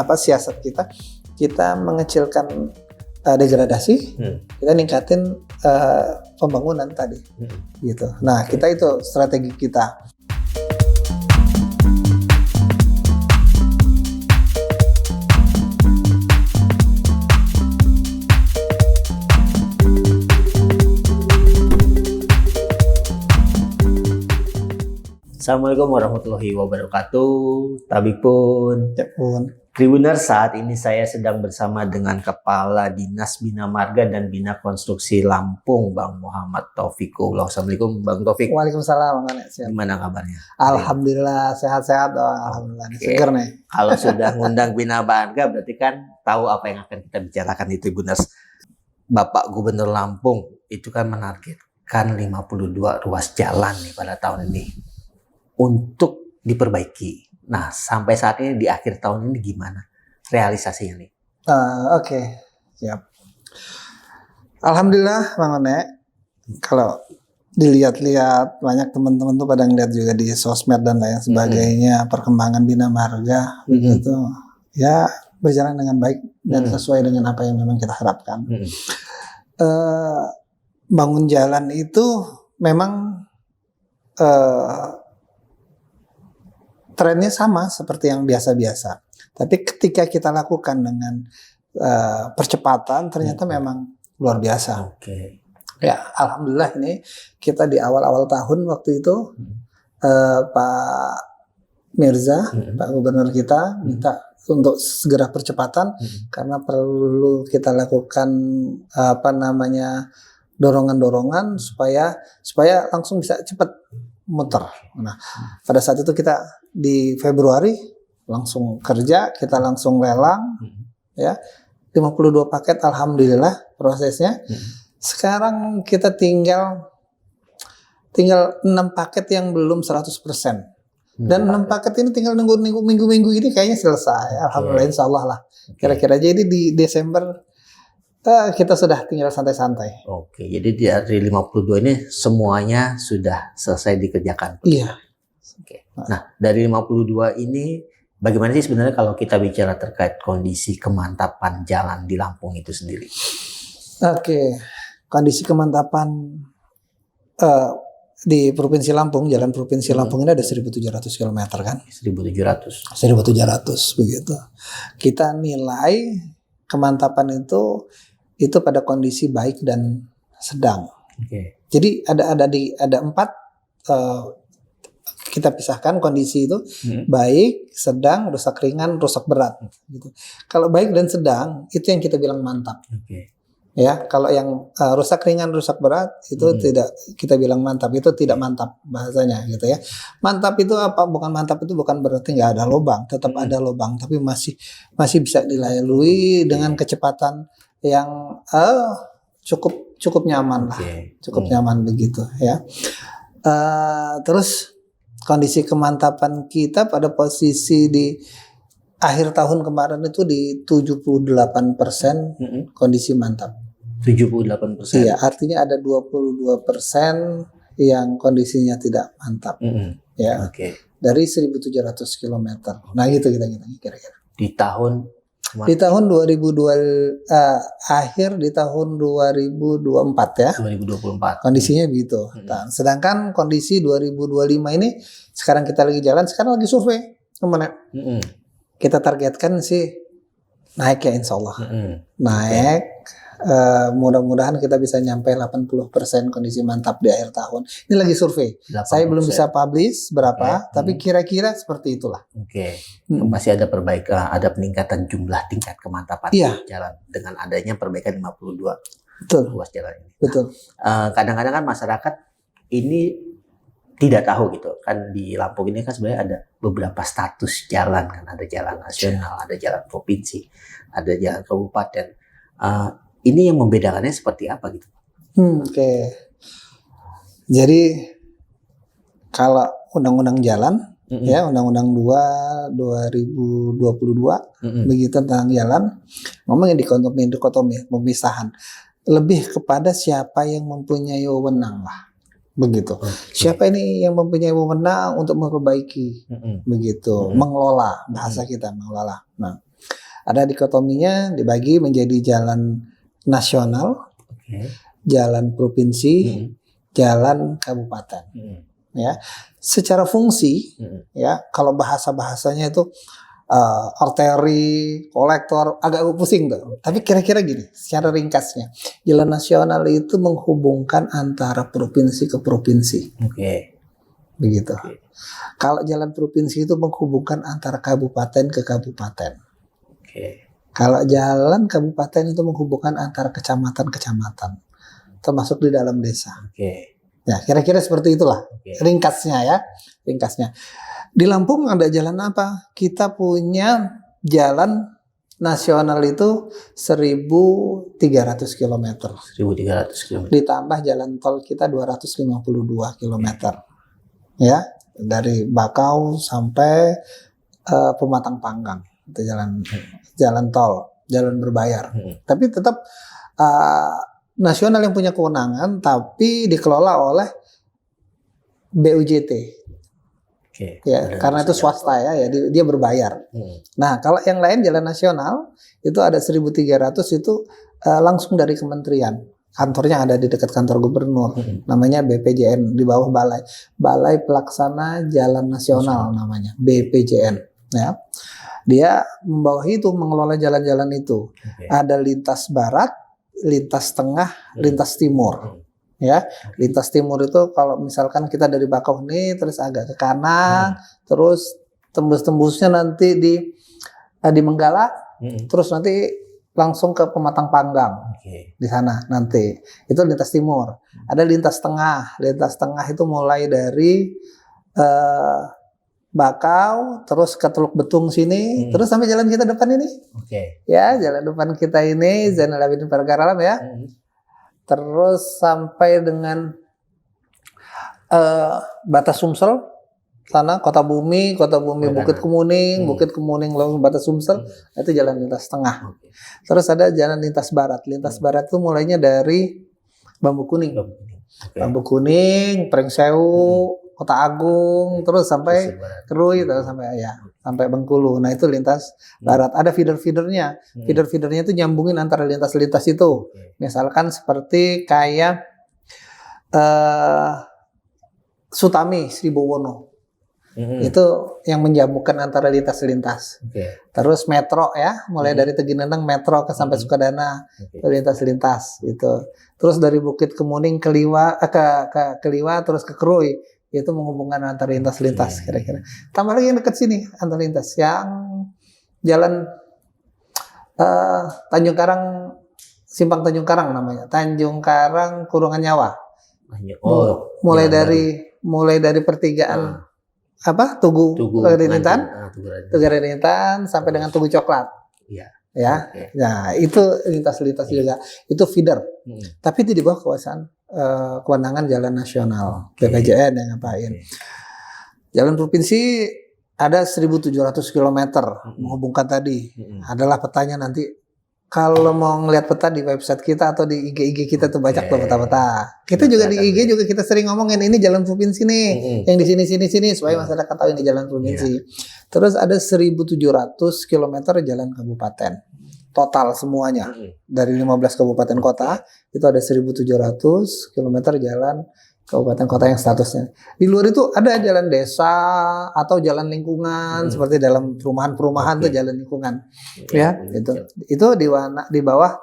siasat kita mengecilkan degradasi, kita ningkatin pembangunan tadi, gitu. Nah, kita itu strategi kita. Assalamualaikum warahmatullahi wabarakatuh. Tabipun. Ya pun. Tribuners, saat ini saya sedang bersama dengan Kepala Dinas Bina Marga dan Bina Konstruksi Lampung, Bang Muhammad Taufikullah. Assalamualaikum Bang Taufik. Waalaikumsalam. Gimana kabarnya? Alhamdulillah sehat-sehat. Alhamdulillah. Seger nih. Kalau sudah ngundang Bina Marga berarti kan tahu apa yang akan kita bicarakan di Tribuners. Bapak Gubernur Lampung itu kan menargetkan 52 ruas jalan nih pada tahun ini untuk diperbaiki. Nah, sampai saat ini di akhir tahun ini gimana realisasinya nih? Oke, siap. Alhamdulillah, Bang One. Kalau dilihat-lihat banyak teman-teman tuh pada ngeliat juga di sosmed dan lain sebagainya perkembangan Bina Marga begitu. Ya, berjalan dengan baik dan sesuai dengan apa yang memang kita harapkan. Bangun jalan itu memang trennya sama seperti yang biasa-biasa. Tapi ketika kita lakukan dengan percepatan, ternyata memang luar biasa. Oke. Ya, alhamdulillah ini kita di awal-awal tahun waktu itu Pak Mirza, Pak Gubernur kita minta untuk segera percepatan karena perlu kita lakukan dorongan-dorongan supaya langsung bisa cepat muter. Nah, pada saat itu kita di Februari langsung kerja, kita langsung lelang, ya 52 paket, alhamdulillah prosesnya. Sekarang kita tinggal 6 paket yang belum 100%. Dan 6 paket ini tinggal nunggu minggu-minggu ini kayaknya selesai. Alhamdulillah, insya Allah lah. Kira-kira jadi di Desember kita sudah tinggal santai-santai. Oke, jadi dari 52 ini semuanya sudah selesai dikerjakan. Iya. Oke. Nah, dari 52 ini bagaimana sih sebenarnya kalau kita bicara terkait kondisi kemantapan jalan di Lampung itu sendiri? Oke, kondisi kemantapan di Provinsi Lampung, jalan Provinsi Lampung ini ada 1.700 km kan? 1.700 begitu. Kita nilai kemantapan itu pada kondisi baik dan sedang. Okay. Jadi ada 4 kita pisahkan kondisi itu baik, sedang, rusak ringan, rusak berat. Gitu. Kalau baik dan sedang itu yang kita bilang mantap. Okay. Ya, kalau yang rusak ringan, rusak berat itu tidak kita bilang mantap, itu tidak mantap bahasanya gitu ya. Mantap itu apa? Bukan mantap itu bukan berarti nggak ada lubang, tetap ada lubang, tapi masih bisa dilalui dengan kecepatan yang cukup nyaman lah, cukup nyaman begitu ya. Terus kondisi kemantapan kita pada posisi di akhir tahun kemarin itu di 78% kondisi mantap. 78%. Iya, artinya ada 22% yang kondisinya tidak mantap. Ya. Oke. Dari 1.700 km. Nah, gitu kita kira-kira. Di tahun akhir di tahun 2024 ya. 2024. Kondisinya begitu. Nah, sedangkan kondisi 2025 ini sekarang kita lagi jalan, sekarang lagi survei. Kemana? Kita targetkan sih naik ya, insya Allah. Naik. Mudah-mudahan kita bisa nyampe 80% kondisi mantap di akhir tahun. Ini lagi survei. 80%. Saya belum bisa publish berapa, tapi kira-kira seperti itulah. Oke. Masih ada perbaikan, ada peningkatan jumlah tingkat kemantapan jalan dengan adanya perbaikan 52 ruas jalan ini. Betul. Kadang-kadang kan masyarakat ini tidak tahu gitu kan, di Lampung ini kan sebenarnya ada beberapa status jalan kan, ada jalan nasional, ada jalan provinsi, ada jalan kabupaten. Ini yang membedakannya seperti apa gitu? Oke. Jadi kalau undang-undang jalan, ya Undang-Undang 2 2022 begitu tentang jalan, ngomongin dikotomi pemisahan, lebih kepada siapa yang mempunyai wewenang lah, begitu. Siapa ini yang mempunyai wewenang untuk memperbaiki, begitu, mengelola, bahasa kita mengelola. Nah, Ada dikotominya dibagi menjadi jalan nasional, Oke. jalan provinsi, jalan kabupaten. Ya, secara fungsi, ya kalau bahasanya itu arteri, kolektor, agak pusing tuh. Tapi kira-kira gini, secara ringkasnya, jalan nasional itu menghubungkan antara provinsi ke provinsi. Oke. Begitu. Kalau jalan provinsi itu menghubungkan antara kabupaten ke kabupaten. Oke. Kalau jalan kabupaten itu menghubungkan antara kecamatan-kecamatan, termasuk di dalam desa. Oke. Ya, kira-kira seperti itulah ringkasnya ya, ringkasnya. Di Lampung ada jalan apa? Kita punya jalan nasional itu 1.300 km. 1.300 km. Ditambah jalan tol kita 252 km. Ya, dari Bakau sampai Pematang Panggang itu jalan tol, jalan berbayar. Tapi tetap nasional yang punya kewenangan, tapi dikelola oleh BUJT. Ya, karena itu swasta ya, dia berbayar. Nah, kalau yang lain jalan nasional itu ada 1.300 itu langsung dari kementerian. Kantornya ada di dekat kantor gubernur, namanya BPJN, di bawah Balai Pelaksana Jalan Nasional namanya, BPJN. Ya, dia membawahi itu, mengelola jalan-jalan itu. Ada lintas barat, lintas tengah, lintas timur. Ya, lintas timur itu kalau misalkan kita dari Bakauheni terus agak ke kanan, terus tembus-tembusnya nanti di Menggala, terus nanti langsung ke Pematang Panggang. Di sana nanti itu lintas timur. Ada lintas tengah itu mulai dari Bakau terus ke Teluk Betung sini, terus sampai jalan kita depan ini. Ya, jalan depan kita ini Zainal Abidin Paragaram ya. Terus sampai dengan Batas Sumsel sana, Kota Bumi Bukit Kemuning lalu Batas Sumsel, itu jalan lintas tengah. Terus ada jalan lintas barat itu mulainya dari Bambu Kuning, Pringsewu, Kota Agung, terus sampai Kerui, terus sampai Bengkulu. Nah itu lintas barat. Ada feeder-feedernya itu nyambungin antara lintas-lintas itu. Misalkan seperti kayak Sutami Sribowono. Itu yang menyambungkan antara lintas-lintas. Terus metro ya, mulai dari Teginendang metro ke sampai Sukadana, lintas-lintas itu. Terus dari Bukit Kemuning ke Liwa terus ke Kerui, itu menghubungkan antara lintas-lintas kira-kira. Tambah lagi yang dekat sini antar lintas yang jalan Tanjung Karang, Simpang Tanjung Karang namanya, Tanjung Karang Kurungan Nyawa. Mulai dari pertigaan Tugu Renitan sampai dengan Tugu Coklat. Ya. Nah, itu lintas-lintas juga. Itu feeder. Tapi itu di bawah kewenangan jalan nasional. BPJN yang ngapain. Jalan provinsi ada 1.700 km menghubungkan tadi. Adalah petanya nanti. Kalau mau ngelihat peta di website kita atau di IG kita tuh banyak tuh peta-peta. Kita juga di IG juga kita sering ngomongin ini jalan provinsi nih, yang di sini supaya masyarakat tahu ini jalan provinsi. Terus ada 1.700 km jalan kabupaten. Total semuanya dari 15 kabupaten kota itu ada 1.700 km jalan kabupaten kota yang statusnya. Di luar itu ada jalan desa atau jalan lingkungan seperti dalam perumahan-perumahan tuh jalan lingkungan. Ya, itu di bawah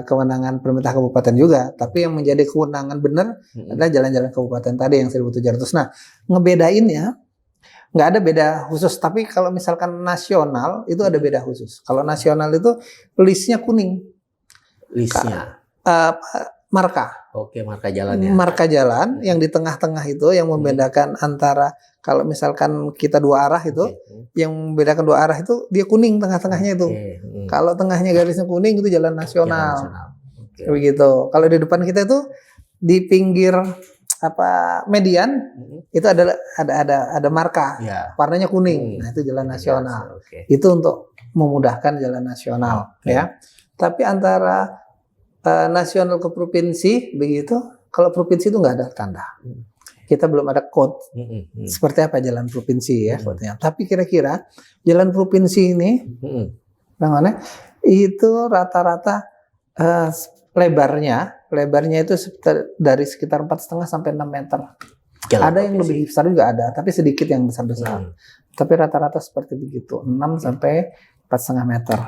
kewenangan pemerintah kabupaten juga, tapi yang menjadi kewenangan benar adalah jalan-jalan kabupaten tadi yang 1.700. Nah, ngebedainnya nggak ada beda khusus, tapi kalau misalkan nasional itu ada beda khusus. Kalau nasional itu listnya kuning. Listnya marka. Marka jalannya. Marka jalan yang di tengah-tengah itu yang membedakan antara kalau misalkan kita dua arah itu, yang membedakan dua arah itu dia kuning tengah-tengahnya itu. Kalau tengahnya garisnya kuning itu jalan nasional. Begitu. Kalau di depan kita itu di pinggir median itu ada marka warnanya kuning. Nah, itu jalan nasional. Itu untuk memudahkan jalan nasional ya. Tapi antara nasional ke provinsi begitu, kalau provinsi itu nggak ada tanda. Kita belum ada code seperti apa jalan provinsi ya. Tapi kira-kira jalan provinsi ini bangunnya itu rata-rata eh, lebarnya itu dari sekitar 4,5 sampai 6 meter. Jalan Ada yang provinsi. lebih besar juga ada, tapi sedikit yang besar-besar. Hmm. Tapi rata-rata seperti begitu, 6 sampai 4,5 meter.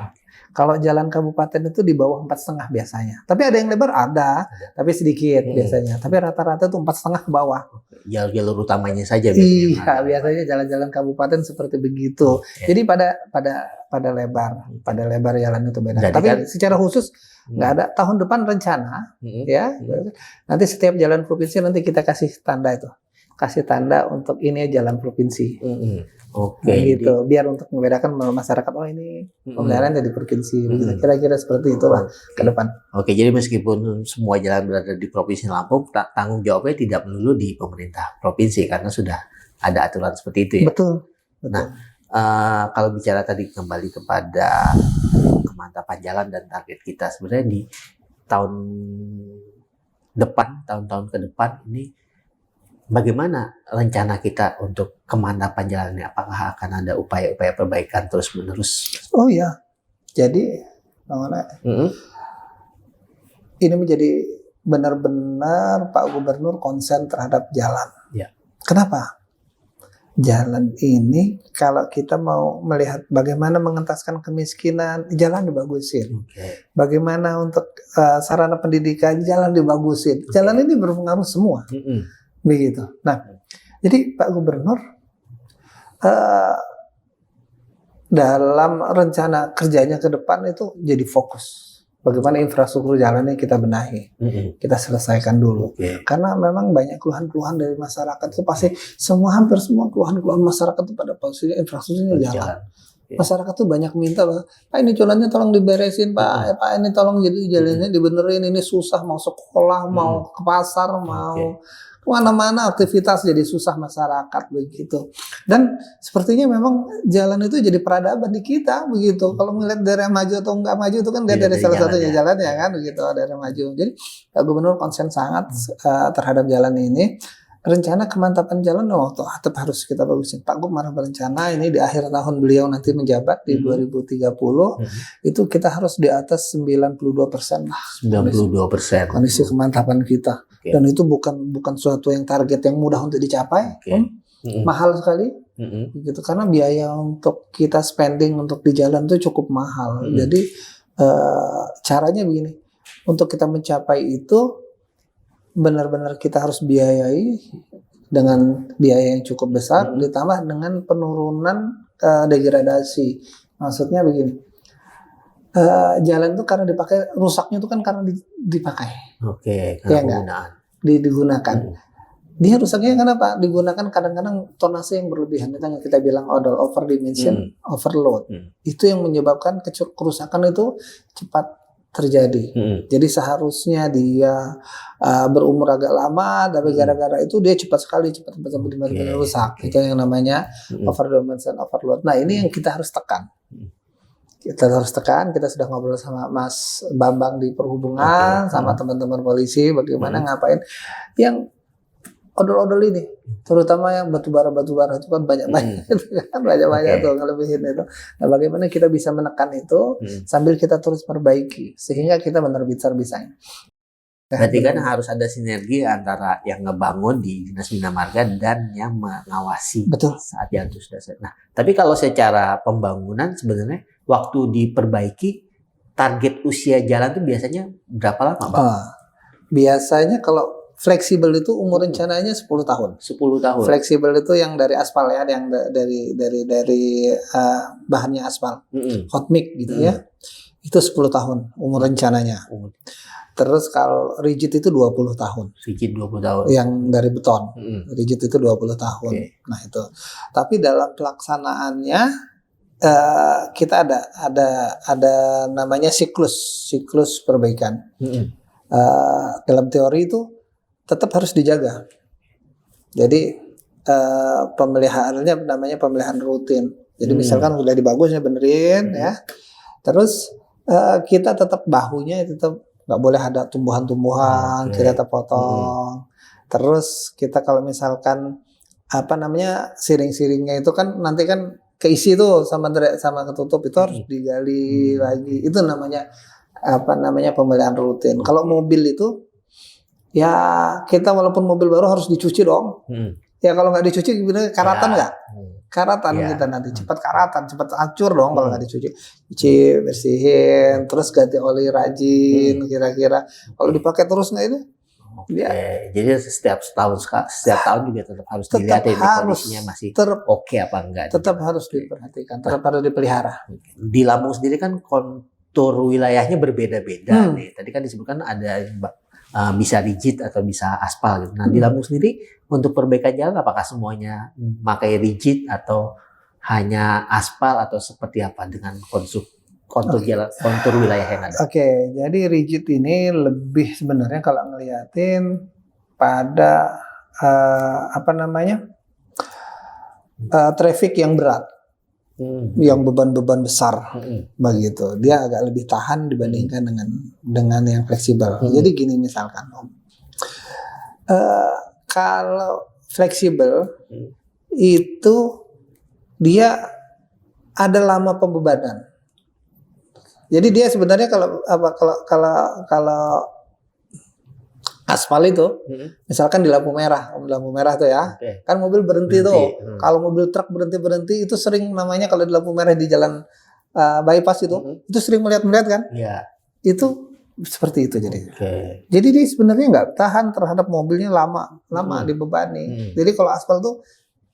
Kalau jalan kabupaten itu di bawah 4,5 biasanya. Tapi ada yang lebar ada, tapi sedikit biasanya. Tapi rata-rata itu 4,5 ke bawah. Jalur utamanya saja Iya, biasanya jalan-jalan kabupaten seperti begitu. Oke. Jadi pada lebar jalan itu beda. Jadi Tapi kan- secara khusus nggak ada. Tahun depan rencana, ya. Nanti setiap jalan provinsi nanti kita kasih tanda itu, kasih tanda untuk ini jalan provinsi. Oke, Nah, jadi- gitu. Biar untuk membedakan masyarakat, oh ini pemeliharaan dari provinsi. Begitu. Kira-kira seperti itulah ke depan. Oke, jadi meskipun semua jalan berada di Provinsi Lampung, tanggung jawabnya tidak melulu di pemerintah provinsi karena sudah ada aturan seperti itu ya. Betul. Nah, kalau bicara tadi kembali kepada kemantapan jalan dan target kita, sebenarnya di tahun depan, tahun-tahun ke depan ini bagaimana rencana kita untuk kemantapan jalan ini? Apakah akan ada upaya-upaya perbaikan terus-menerus? Oh iya. Jadi, ini menjadi benar-benar Pak Gubernur konsen terhadap jalan. Ya. Kenapa? Jalan ini kalau kita mau melihat bagaimana mengentaskan kemiskinan, jalan dibagusin. Oke. Bagaimana untuk sarana pendidikan, jalan dibagusin. Jalan ini berpengaruh semua. Begitu. Nah, jadi Pak Gubernur dalam rencana kerjanya ke depan itu jadi fokus. Bagaimana infrastruktur jalannya kita benahi, kita selesaikan dulu. Oke. Karena memang banyak keluhan-keluhan dari masyarakat itu pasti hampir semua keluhan-keluhan masyarakat itu pada posisinya infrastrukturnya jalan. Masyarakat tuh banyak minta, Pak ini jalannya tolong diberesin, Pak. Pak ini tolong jadi jalannya dibenerin, ini susah mau sekolah, mau ke pasar, mau kemana-mana aktivitas jadi susah masyarakat begitu. Dan sepertinya memang jalan itu jadi peradaban di kita begitu. Kalau melihat daerah maju atau enggak maju itu kan dari salah satunya jalan ya kan begitu, daerah maju. Jadi Pak Gubernur konsen sangat terhadap jalan ini. Rencana kemantapan jalan tetap harus kita bagusin. Pak Gubernur berencana ini di akhir tahun beliau nanti menjabat di 2030 itu kita harus di atas 92% lah. 92%. Kondisi kemantapan kita. Dan itu bukan suatu yang target yang mudah untuk dicapai. Mahal sekali. Gitu karena biaya untuk kita spending untuk di jalan itu cukup mahal. Jadi caranya begini. Untuk kita mencapai itu benar-benar kita harus biayai dengan biaya yang cukup besar ditambah dengan penurunan degradasi. Maksudnya begini, jalan itu karena dipakai, rusaknya itu kan karena dipakai. Oke, ya penggunaan. Digunakan. Dia rusaknya kenapa? Digunakan kadang-kadang tonase yang berlebihan. Itu yang kita bilang odol, overdimension, overload. Itu yang menyebabkan kerusakan itu cepat terjadi. Jadi seharusnya dia berumur agak lama, tapi gara-gara itu dia cepat benar-benar rusak. Itu yang namanya overdimension, overload. Nah ini yang kita harus tekan. Kita sudah ngobrol sama Mas Bambang di perhubungan, sama teman-teman polisi, bagaimana ngapain yang odol-odol ini, terutama yang batubara itu kan banyak-banyak tuh ngelebihin itu. Nah, bagaimana kita bisa menekan itu sambil kita terus perbaiki sehingga kita benar-benar bisa. Berarti kan harus ada sinergi antara yang ngebangun di Dinas Bina Marga dan yang mengawasi saat jalan itu sudah selesai. Nah, tapi kalau secara pembangunan sebenarnya waktu diperbaiki target usia jalan itu biasanya berapa lama, Pak? Biasanya kalau fleksibel itu umur rencananya 10 tahun. 10 tahun. Fleksibel itu yang dari aspal ya, yang dari bahannya aspal. Hot mix gitu ya. Itu 10 tahun umur rencananya. Terus kalau rigid itu 20 tahun. Rigid 20 tahun. Yang dari beton. Rigid itu 20 tahun. Nah, itu. Tapi dalam pelaksanaannya kita ada namanya siklus perbaikan. Dalam teori itu tetap harus dijaga. Jadi pemeliharaannya namanya pemeliharaan rutin. Jadi misalkan udah dibagusnya benerin ya. Terus kita tetap bahunya tetap nggak boleh ada tumbuhan-tumbuhan, kita tetap potong. Terus kita kalau misalkan siring-siringnya itu kan nanti kan keisi tuh sama ketutup itu harus digali lagi. Itu namanya pemeliharaan rutin. Kalau mobil itu ya kita walaupun mobil baru harus dicuci dong. Ya kalau nggak dicuci gimana, karatan nggak? Karatan kita nanti cepat karatan, cepat hancur dong kalau nggak dicuci. Cuci, bersihin, terus ganti oli rajin kira-kira. Kalau dipakai terus nggak itu? Jadi setiap tahun juga tetap harus dilihat ini kondisinya masih oke apa enggak. Tetap harus diperhatikan, tetap harus dipelihara. Di Lampung sendiri kan kontur wilayahnya berbeda-beda nih. Tadi kan disebutkan ada bisa rigid atau bisa aspal gitu. Nah, di Lampung sendiri untuk perbaikan jalan apakah semuanya pakai rigid atau hanya aspal atau seperti apa dengan kontur jalan, kontur wilayah yang ada? Oke, jadi rigid ini lebih sebenarnya kalau ngeliatin pada traffic yang berat, yang beban-beban besar, begitu. Dia agak lebih tahan dibandingkan dengan yang fleksibel. Jadi gini misalkan, Om, kalau fleksibel itu dia ada lama pembebanan. Jadi dia sebenarnya kalau aspal itu, misalkan di lampu merah tuh ya, kan mobil berhenti tuh. Kalau mobil truk berhenti itu sering namanya kalau di lampu merah di jalan bypass itu sering melihat kan? Iya. Itu seperti itu jadi. Jadi dia sebenarnya nggak tahan terhadap mobilnya lama dibebani. Jadi kalau aspal tuh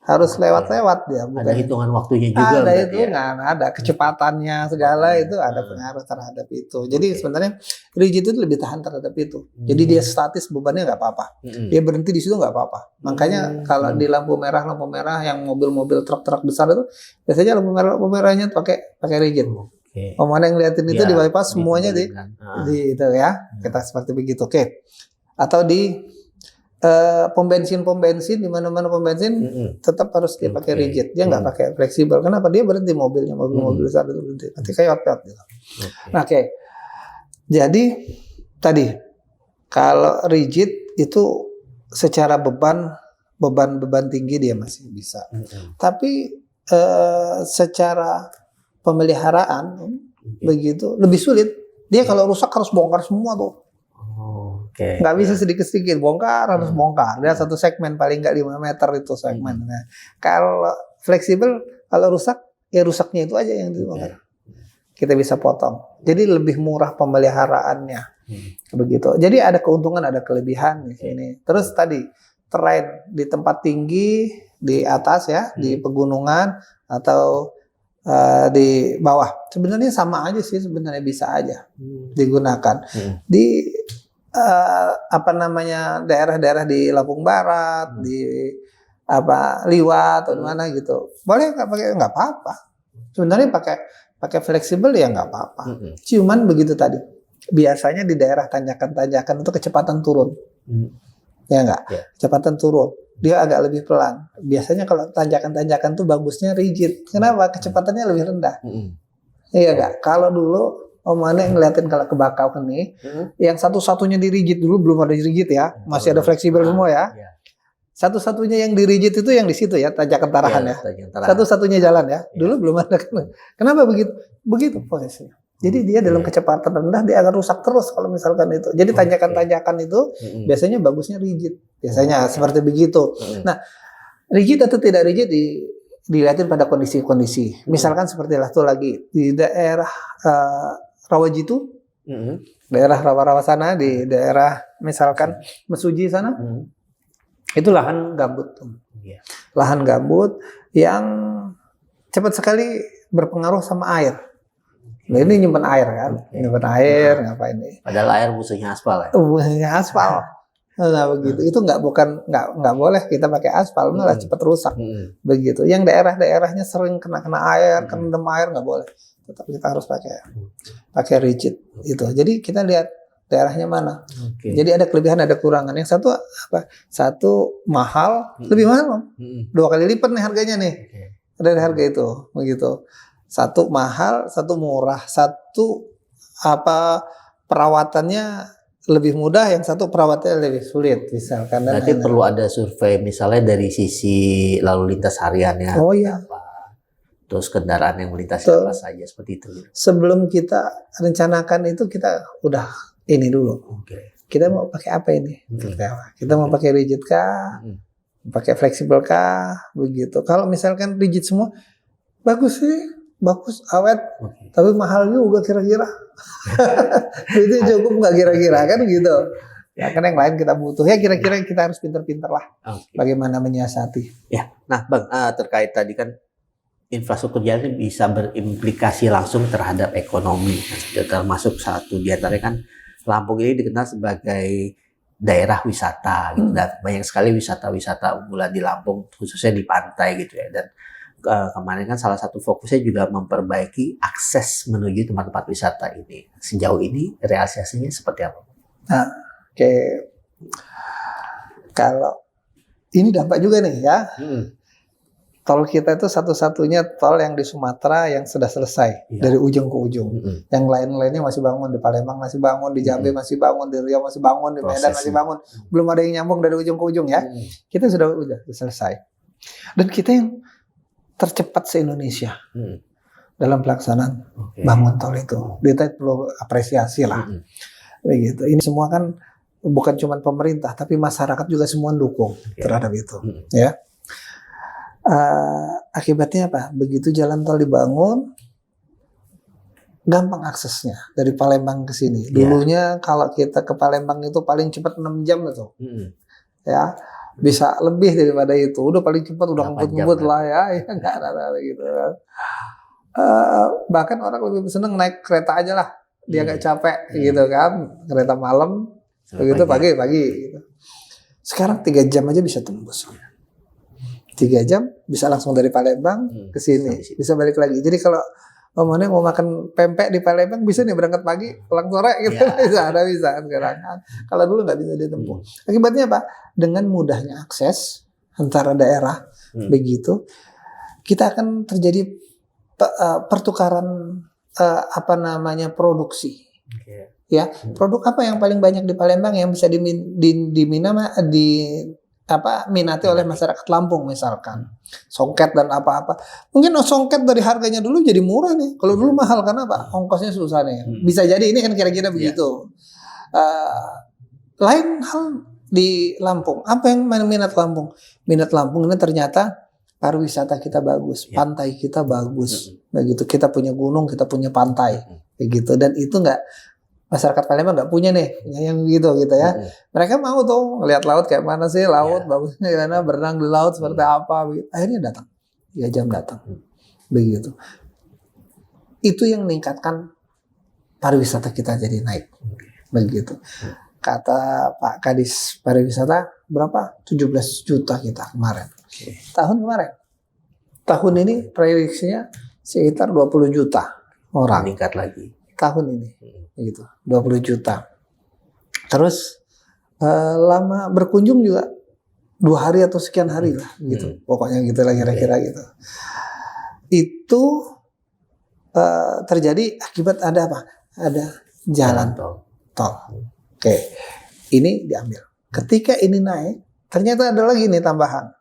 harus lewat dia. Bukan. Ada hitungan waktunya juga. Ada hitungan, ada kecepatannya segala itu ada pengaruh terhadap itu. Jadi sebenarnya rigid itu lebih tahan terhadap itu. Jadi dia statis bebannya nggak apa-apa. Dia berhenti di situ nggak apa-apa. Makanya kalau di lampu merah yang mobil-mobil truk-truk besar itu biasanya lampu merahnya pakai rigid. Om mana yang ngeliatin itu di bypass semuanya di itu ya. Kita seperti begitu. Atau di pom bensin di mana-mana pom bensin tetap harus dia pakai rigid, dia nggak pakai fleksibel. Kenapa? Dia berhenti mobil besar itu berhenti, nanti kayak gitu. Nah, jadi tadi kalau rigid itu secara beban tinggi dia masih bisa, tapi secara pemeliharaan begitu lebih sulit. Dia kalau rusak harus bongkar semua tuh. Nggak bisa sedikit-sedikit bongkar, harus bongkar. Dia satu segmen paling nggak 5 meter itu segmen. Nah, kalau fleksibel, kalau rusak, ya rusaknya itu aja yang dibongkar. Kita bisa potong. Jadi lebih murah pemeliharaannya. Begitu. Jadi ada keuntungan, ada kelebihan di sini. Terus tadi terrain di tempat tinggi, di atas ya, di pegunungan atau di bawah. Sebenarnya sama aja sih, sebenarnya bisa aja digunakan. Di daerah-daerah di Lampung Barat, di Liwat atau mana gitu, boleh nggak pakai, nggak apa-apa. Sebenarnya pakai fleksibel ya nggak apa-apa. Cuman begitu tadi, biasanya di daerah tanjakan-tanjakan itu kecepatan turun, ya nggak? Kecepatan turun, dia agak lebih pelan. Biasanya kalau tanjakan-tanjakan tuh bagusnya rigid. Kenapa? Kecepatannya lebih rendah. Iya nggak? Kalau dulu Om Ane ngeliatin kalau ke Bakau nih, yang satu-satunya di rigid dulu, belum ada rigid ya, masih ada fleksibel semua ya. Satu-satunya yang di rigid itu yang di situ ya, Tanjakan Tarahan ya. Satu-satunya jalan ya. Dulu belum ada. Kenapa begitu? Begitu posisinya. Jadi dia dalam kecepatan rendah dia akan rusak terus kalau misalkan itu. Jadi tanjakan-tanjakan itu biasanya bagusnya rigid. Biasanya seperti begitu. Nah, rigid atau tidak rigid dilihatin pada kondisi-kondisi. Misalkan seperti itu lagi di daerah Rawajitu, daerah rawa-rawa sana, di daerah misalkan Mesuji sana, itu lahan gambut, lahan gambut yang cepat sekali berpengaruh sama air. Nah, ini nyimpen air kan, nyimpen air ngapain nih? Padahal air musuhnya aspal ya. Musuhnya aspal. Nah begitu, itu nggak boleh kita pakai aspal, malah cepat rusak. Begitu. Yang daerah-daerahnya sering kena air, kendem air nggak boleh. Tetap kita harus pakai rigid itu. Jadi kita lihat daerahnya mana. Jadi ada kelebihan, ada kekurangan. Yang satu satu mahal, lebih mahal, 2 kali lipat nih harganya nih. Dari harga itu, begitu. Satu mahal, satu murah, satu perawatannya lebih mudah, yang satu perawatannya lebih sulit misalkan. Berarti perlu ada survei misalnya dari sisi lalu lintas hariannya. Oh iya. terus kendaraan yang melintas Betul. apa saja seperti itu. Sebelum kita rencanakan itu kita udah ini dulu. Oke. Kita mau pakai apa ini? Kita mau pakai rigid kah? Hmm. Pakai fleksibel kah? Begitu. Kalau misalkan rigid semua, bagus sih, bagus, awet, Oke. tapi mahal juga kira-kira. Itu cukup nggak kira-kira kan gitu. Ya kan yang lain kita butuh. Ya kira-kira kita harus pinter-pinter lah. Oke. Bagaimana menyiasati. Ya, nah Bang, terkait tadi kan infrastruktur jalan ini bisa berimplikasi langsung terhadap ekonomi. Termasuk satu di antaranya kan Lampung ini dikenal sebagai daerah wisata gitu. Dan banyak sekali wisata-wisata unggulan di Lampung, khususnya di pantai gitu ya. Dan kemarin kan salah satu fokusnya juga memperbaiki akses menuju tempat-tempat wisata ini. Sejauh ini realisasinya seperti apa? Nah, oke. Kalau ini dampak juga nih ya. Tol kita itu satu-satunya tol yang di Sumatera yang sudah selesai dari ujung ke ujung. Yang lain-lainnya masih bangun, di Palembang masih bangun, di Jambi masih bangun, di Riau masih bangun, di Medan masih bangun. Belum ada yang nyambung dari ujung ke ujung ya. Kita sudah selesai. Dan kita yang tercepat se-Indonesia dalam pelaksanaan bangun tol itu. Kita perlu apresiasi lah. Begitu. Ini semua kan bukan cuma pemerintah, tapi masyarakat juga semua dukung terhadap itu. Ya. Akibatnya apa? Begitu jalan tol dibangun, gampang aksesnya dari Palembang ke sini. Dulunya kalau kita ke Palembang itu paling cepat 6 jam itu. Ya, bisa lebih daripada itu. Udah paling cepat, udah ngebut-ngebut lah ya. Ya nggak ada gitu. Bahkan orang lebih seneng naik kereta aja lah. Dia nggak capek gitu kan. Kereta malam, begitu pagi gitu. Sekarang 3 jam aja bisa tembus. 3 jam bisa langsung dari Palembang ke sini, bisa balik lagi. Jadi kalau Omane mau makan pempek di Palembang bisa nih berangkat pagi, pulang sore gitu. Bisa kan sekarang. Kalau dulu nggak bisa ditempuh. Akibatnya apa? Dengan mudahnya akses antara daerah, begitu kita akan terjadi pertukaran produksi. Ya, produk apa yang paling banyak di Palembang yang bisa minati oleh masyarakat Lampung misalkan songket dan apa-apa. Mungkin songket dari harganya dulu jadi murah nih. Kalau dulu mahal karena apa? Ongkosnya susah nih. Bisa jadi ini kan kira-kira begitu. Lain hal di Lampung. Apa yang minat Lampung? Minat Lampung ini ternyata pariwisata kita bagus, pantai kita bagus. Begitu, kita punya gunung, kita punya pantai. Begitu, dan itu enggak masyarakat Palembang nggak punya nih yang gitu ya. Mereka mau tuh ngelihat laut kayak mana sih, laut bagusnya gimana, berenang di laut seperti apa begitu. Akhirnya datang 3 jam datang begitu. Itu yang meningkatkan pariwisata kita jadi naik begitu. Kata Pak Kadis pariwisata berapa? 17 juta kita kemarin. Tahun ini prediksinya sekitar 20 juta orang meningkat lagi tahun ini. Gitu, 20 juta. Terus lama berkunjung juga 2 hari atau sekian hari lah gitu. Pokoknya gitu lah kira-kira gitu. Itu terjadi akibat ada apa? Ada jalan tol. Oke. Ini diambil. Ketika ini naik, ternyata ada lagi nih tambahan.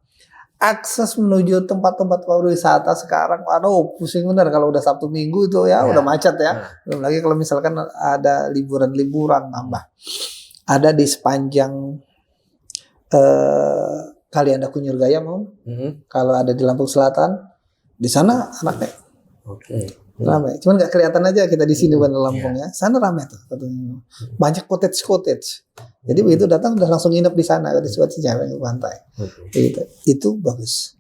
Akses menuju tempat-tempat pariwisata sekarang, aduh pusing bener kalau udah Sabtu Minggu itu ya udah macet ya. Belum lagi kalau misalkan ada liburan tambah. Ada di sepanjang Kali Anda Kunyur Gaya kalau ada di Lampung Selatan, di sana ramai. Ramai. Cuman nggak kelihatan aja kita di sini bener Lampung ya. Sana ramai tuh. Banyak cottage. Jadi begitu datang udah langsung nginep di sana di suatu jalan ke pantai. Gitu. Itu bagus.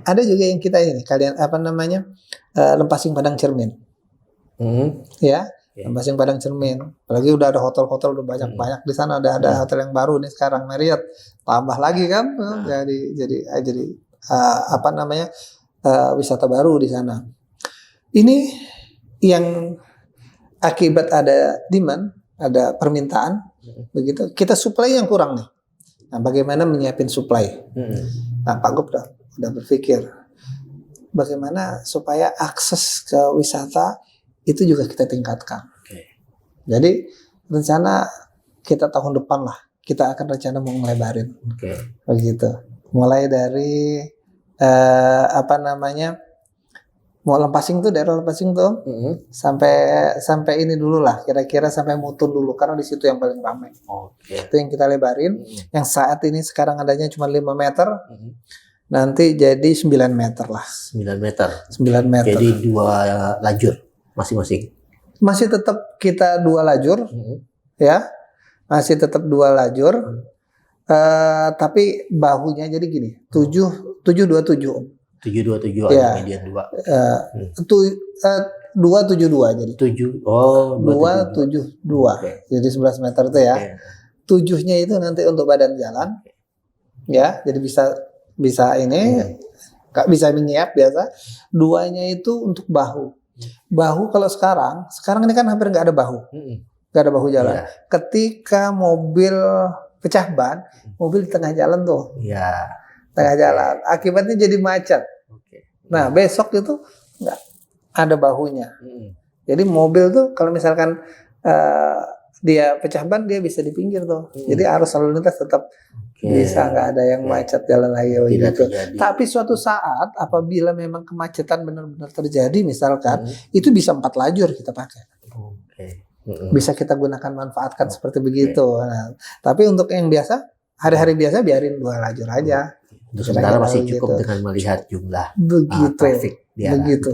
Ada juga yang kita ini kalian Lempasing Padang Cermin. Ya, Lempasing Padang Cermin. Apalagi udah ada hotel-hotel udah banyak di sana, ada hotel yang baru nih sekarang Marriott. Tambah lagi kan. Jadi wisata baru di sana. Ini yang akibat ada demand, ada permintaan. Begitu kita supply yang kurang nih. Nah, bagaimana menyiapin supply? Nah, Pak Gub udah berpikir bagaimana supaya akses ke wisata itu juga kita tingkatkan. Jadi rencana kita tahun depan lah kita akan rencana mau ngelebarin. Begitu. Mulai dari mau Lempasing tuh daerah Lempasing tuh sampai ini dulu lah, kira-kira sampai Mutun dulu karena di situ yang paling ramai. Oke. Itu yang kita lebarin. Yang saat ini sekarang adanya cuma 5 meter. Nanti jadi 9 meter lah. 9 meter. 9 meter. Jadi 2 lajur masing-masing. Masih tetap kita 2 lajur, ya. Masih tetap 2 lajur. Tapi bahunya jadi gini, 727. 727 Ya. median 2. 272 jadi. 7. Oh, 272. Oke. Jadi 11 meter itu ya. Oke. 7-nya itu nanti untuk badan jalan. Ya, jadi bisa ini bisa menyiap biasa. 2-nya itu untuk bahu. Bahu kalau sekarang ini kan hampir nggak ada bahu. Nggak ada bahu jalan. Iya. Ketika mobil pecah ban, mobil di tengah jalan tuh. Iya. Tengah jalan. Akibatnya jadi macet. Oke. Nah, besok itu nggak ada bahunya. Jadi mobil tuh kalau misalkan dia pecah ban, dia bisa di pinggir tuh. Jadi arus lalu lintas tetap bisa, nggak ada yang macet jalan lagi gitu. Tapi suatu saat apabila memang kemacetan benar-benar terjadi, misalkan itu bisa 4 lajur kita pakai. Bisa kita gunakan, manfaatkan seperti begitu. Nah, tapi untuk yang biasa, hari-hari biasa biarin 2 lajur aja. Untuk sementara masih cukup dengan melihat jumlah traffic di arah begitu. itu.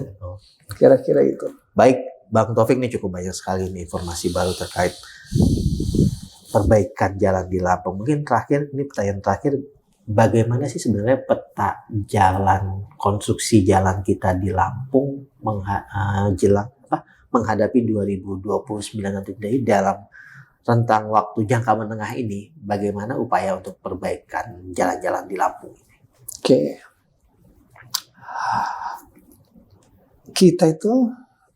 Kira-kira itu. Baik, Bang Taufik, ini cukup banyak sekali nih informasi baru terkait perbaikan jalan di Lampung. Mungkin terakhir, ini pertanyaan terakhir, bagaimana sih sebenarnya peta jalan, konstruksi jalan kita di Lampung menghadapi 2029 nanti, dari dalam rentang waktu jangka menengah ini, bagaimana upaya untuk perbaikan jalan-jalan di Lampung? Oke. Kita itu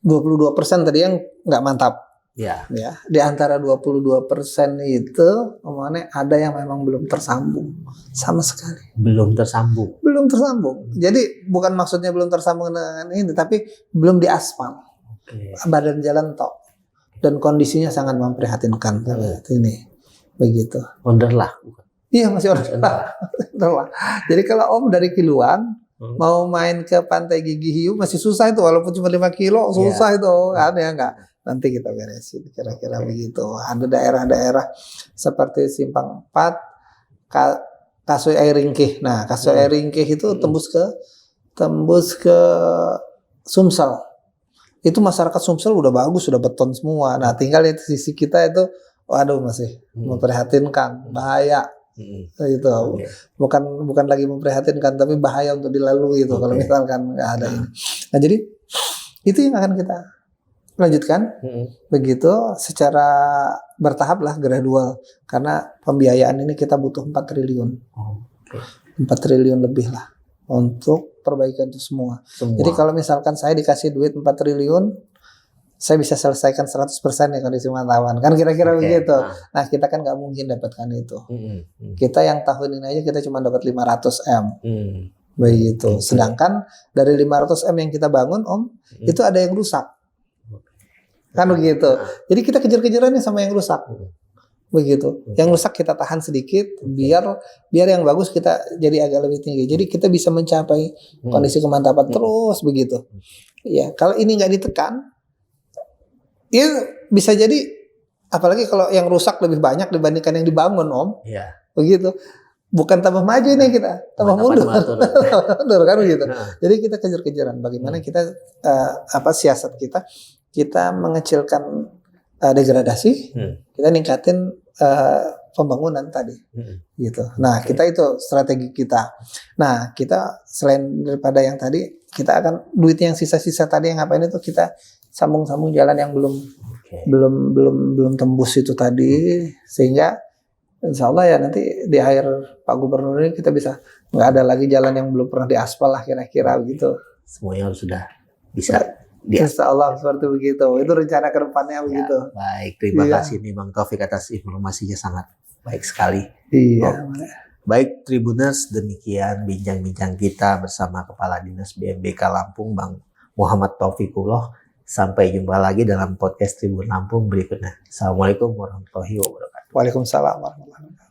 22% tadi yang nggak mantap. Ya. Di antara 22% itu, omongannya ada yang memang belum tersambung sama sekali. Belum tersambung. Belum tersambung. Jadi bukan maksudnya belum tersambung dengan ini, tapi belum diaspal. Badan jalan tok. Dan kondisinya sangat memprihatinkan. Ini begitu. Wonderlah. Iya, masih wonderlah. Jadi kalau Om dari Kiluan mau main ke Pantai Gigi Hiu masih susah itu, walaupun cuma 5 kilo susah itu kan ya, enggak. Nanti kita beresin kira-kira begitu. Ada daerah-daerah seperti Simpang 4, Kasoi Air Ringkih. Nah, Kasoi Air Ringkih itu tembus ke Sumsel. Itu masyarakat Sumsel udah bagus, sudah beton semua. Nah, tinggal di sisi kita itu, waduh, masih memprihatinkan, bahaya. Itu bukan lagi memprihatinkan, tapi bahaya untuk dilalui itu kalau misalkan nggak ada ini. Nah, jadi itu yang akan kita lanjutkan begitu secara bertahap lah, gradual, karena pembiayaan ini kita butuh 4 triliun 4 triliun lebih lah untuk perbaikan itu semua. Jadi kalau misalkan saya dikasih duit 4 triliun, saya bisa selesaikan 100% ya kondisi mantauan. Kan kira-kira begitu. Nah, kita kan nggak mungkin dapatkan itu. Kita yang tahun ini aja kita cuma dapat 500 M. Begitu. Sedangkan dari 500 M yang kita bangun, Om, itu ada yang rusak. Kan begitu. Jadi kita kejar-kejarannya sama yang rusak. Begitu. Yang rusak kita tahan sedikit biar yang bagus kita jadi agak lebih tinggi. Jadi kita bisa mencapai kondisi kemantapan terus begitu. Ya, kalau ini nggak ditekan, ya bisa jadi, apalagi kalau yang rusak lebih banyak dibandingkan yang dibangun, Om. Iya. Begitu. Bukan tambah maju nih kita, tambah mundur. Mundur kan begitu. Jadi kita kejar-kejaran bagaimana kita siasat kita mengecilkan degradasi, kita ningkatin pembangunan tadi. Gitu. Nah, kita itu strategi kita. Nah, kita selain daripada yang tadi, kita akan duit yang sisa-sisa tadi yang ngapain itu kita sambung-sambung jalan yang belum tembus itu tadi, sehingga insya Allah ya nanti di akhir Pak Gubernur ini kita bisa nggak ada lagi jalan yang belum pernah diaspal lah, kira-kira begitu. Semuanya sudah bisa insya Allah seperti begitu. Itu rencana ke depannya begitu. Baik, terima kasih nih Bang Taufik atas informasinya, sangat baik sekali. Iya. Baik Tribuners, demikian bincang-bincang kita bersama Kepala Dinas BMBK Lampung, Bang Muhammad Taufikullah. Sampai jumpa lagi dalam podcast Tribun Lampung berikutnya. Assalamualaikum warahmatullahi wabarakatuh. Waalaikumsalam warahmatullahi wabarakatuh.